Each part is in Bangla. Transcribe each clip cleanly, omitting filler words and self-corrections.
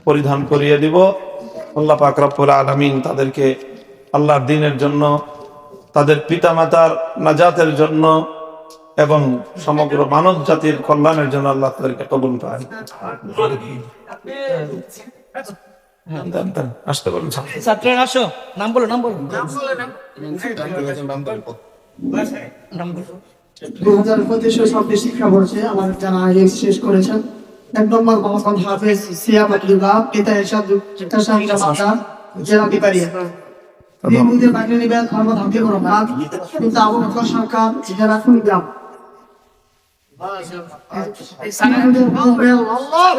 পরিধান করিয়ে দিব। আল্লাহ পাক রব্বুল আলামিন তাদেরকে আল্লাহর দ্বীনের জন্য, তাদের পিতামাতার নাজাতের জন্য এবং সমগ্র মানব জাতির কল্যাণের জন্য আল্লাহ তাদেরকে কবুল করেন। আসতে বলুন ছাত্ররা, আসো, নাম বলো, নাম বলো। 2025-26 শিক্ষাবর্ষে আমাদের যারা IELTS শেষ করেছেন, 1 নম্বর মোহাম্মদ হাফেজ সিয়া পাটলিবা, পিতা এরশাদ জেলা বিপারিয়া। এই মুহূর্তে বাকি নিবেন মোহাম্মদ হাফিজুর রহমান, পিতা আবু বকর সরকার, জেলা কুড়িগ্রাম।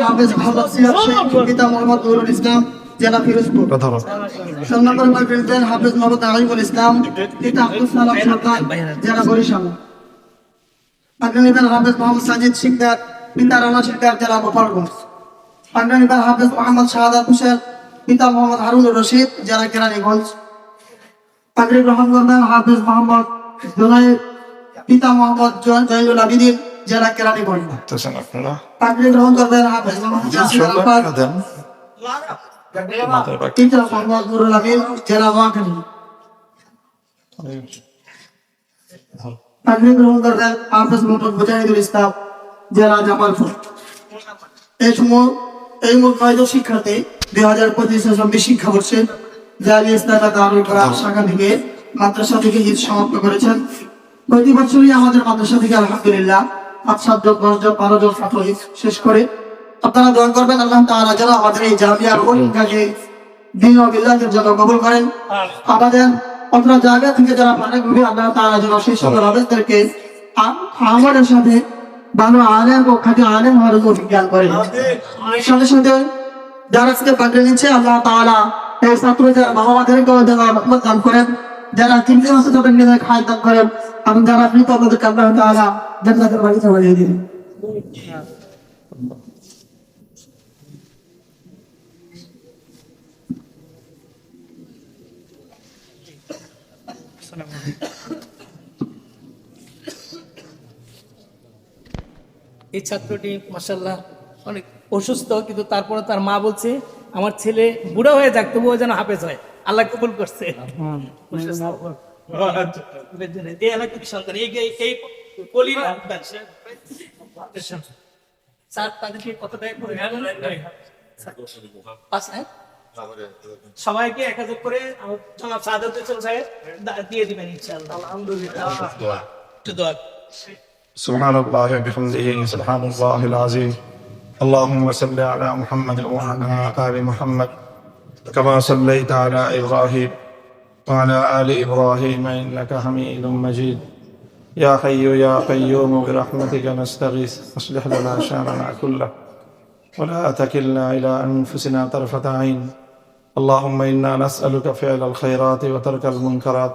হাফেজ মোহাম্মদ সিয়াদ শেখ, পিতা মোহাম্মদ নুরুল ইসলাম, জেলা ফিরোজপুর। 3 নম্বর মার্কেট দেন হাফেজ মোহাম্মদ আলিমুল ইসলাম, পিতা আব্দুল সালাম সরকার, জেলা বরিশাল। পাগড়িবান হাফেজ মোহাম্মদ সাজিদ শিকদার, পিতা রানা শিকদার, জেলা গোপালগঞ্জ। পাগড়িবান হাফেজ মোহাম্মদ শাহাদাত হোসেন, পিতা মোহাম্মদ হারুনুর রশিদ, জেলা কেরানীগঞ্জ। পাগড়ি গ্রহণ করবেন হাফেজ মোহাম্মদ জুনায়েদ, পিতা মোহাম্মদ জয়নুল আবিদিন, জেলা কেরানীগঞ্জ। পাগড়ি গ্রহণ করবেন হাফেজ মোহাম্মদ জাসির আরাফাত, পিতা মোহাম্মদ নুরুল আমিন, জেলা নোয়াখালী। পাগড়ি গ্রহণ করবেন হাফেজ মোহাম্মদ মুজাহিদুল ইসলাম, জেলা জামালপুর। এই মোট 9 জন শিক্ষার্থী 2025-26 শিক্ষাবর্ষে জামিয়া ইসলামিয়া দারুল কোরআন শাখা থেকে মাদ্রাসা থেকে ঈদ সমাপ্ত করেছেন। প্রতি বছরই আমাদের মাদ্রাসা থেকে আলহামদুলিল্লাহ 5-7 জন 10 জন 12 জন ছাত্র ঈদ শেষ করে। আপনারা দোয়া করবেন আল্লাহ তাআলা যেন আমাদের এই জামিয়ার পরীক্ষাকে দ্বীন ও বিল্লাহের জন্য কবুল করেন। আমাদের অন্য জায়গা থেকে যারা পারে ঘুরে আল্লাহ তাআলা যেন সেই সকল আবেদদেরকে আমাদের সাথে ভালো আলেম ও খাঁটি আলেম হওয়ার তৌফিক দান করেন। সাথে সাথে যারা আজকে পাগড়ি নিচ্ছে আল্লাহ তাআলা এই ছাত্রদের বাবা মাদেরকে রহমত দান করেন, যারা চিন্তা আছে তাদের নিজের খায় দান করেন, এবং যারা আপনি তাদেরকে আল্লাহ তাআলা জান্নাতের বাগিচা বানিয়ে দিন। এই ছাত্রটি মাশাআল্লাহ অনেক অসুস্থ, কিন্তু তারপরে তার মা বলছে আমার ছেলে বুড়া হয়ে যাক তবুও যেন হাফেজ হয়। আল্লাহ কবুল করছে। সবাইকে 1000 করে জনাব সাদাত হোসেন সাহেব দিয়ে দিবেন ইনশাআল্লাহ। আলহামদুলিল্লাহ। سبحان الله وبحمده سبحان الله العظيم. اللهم صل على محمد وعلى آل محمد كما صليت على إبراهيم وعلى آل إبراهيم إنك حميد مجيد. يا حي يا قيوم برحمتك نستغيث أصلح لنا شأننا كله ولا تكلنا إلى أنفسنا طرفة عين. اللهم إنا نسألك فعل الخيرات وترك المنكرات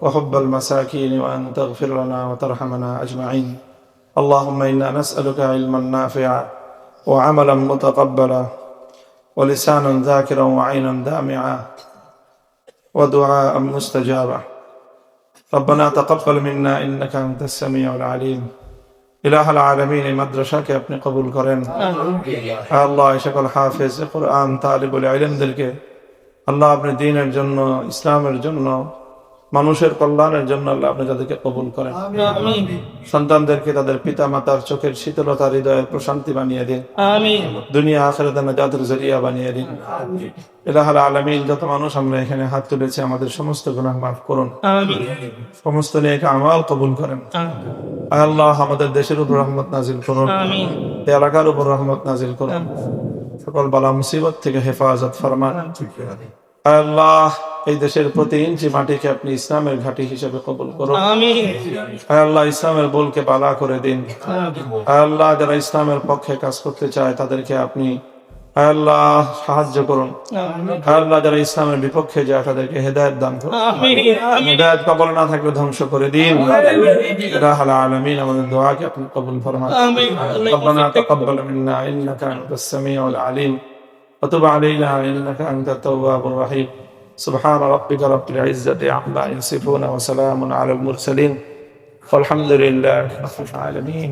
وحب المساكين وأن تغفر لنا وترحمنا أجمعين. اللهم إنا نسألك علما نافعا وعملا متقبلا ولسانا ذاكرا وعينا دامعا ودعاء مستجابا. ربنا تقبل منا إنك أنت السميع العليم. إله العالمين مدرسة के अपने कबूल करें। আল্লাহ সকল হাফেজ কুরআন তালিবুল ইলমদেরকে আল্লাহ আপনি দ্বীনের জন্য, ইসলামের জন্য, মানুষের কল্যাণের জন্য আল্লাহ আপনি তাদেরকে কবুল করেন। আমিন। সন্তানদেরকে তাদের পিতা মাতার চোখের শীতলতা, হৃদয়ের প্রশান্তি বানিয়ে দিন। আমিন। দুনিয়া আখিরাতে নাজাতের জরিয়া বানিয়ে দিন। আমিন। ইলাহুল আলামিন, যত মানুষ আমরা এখানে হাত তুলেছি আমাদের সমস্ত গুনাহ মাফ করুন। আমিন। সমস্ত নেক আমল কবুল করেন। আমিন। আল্লাহ আমাদের দেশের উপর রহমত নাজিল করুন। আমিন। এই এলাকার উপর রহমত নাজিল করুন। সকল বালা মুসিবত থেকে হেফাজত ফরমান। আল্লাহ এই দেশের প্রতি ইঞ্চি মাটিকে আপনি ইসলামের ঘাঁটি হিসেবে কবুল করুন। আমিন। আল্লাহ ইসলামের বলকে বালা করে দিন। আল্লাহ যারা ইসলামের পক্ষে কাজ করতে চায় তাদেরকে আপনি আল্লাহ সাহায্য করুন। আল্লাহ যারা ইসলামের বিপক্ষে যায় তাদেরকে হেদায়েত দান করুন। হেদায়েত কবল না থাকলে ধ্বংস করে দিন। ইলাহুল আলামিন, আমাদের দোয়াকে আপনি কবুল ফরমান। আমিন। রব্বানা তাকাব্বাল মিন্না ইন্নাকা আনতাস সামিউল আলিম ওয়া তুব আলাইনা ইন্নাকা আনতাত তাওয়াবুর রহিম। سبحان ربك رب العزة عما يصفون وسلام على المرسلين والحمد لله رب العالمين.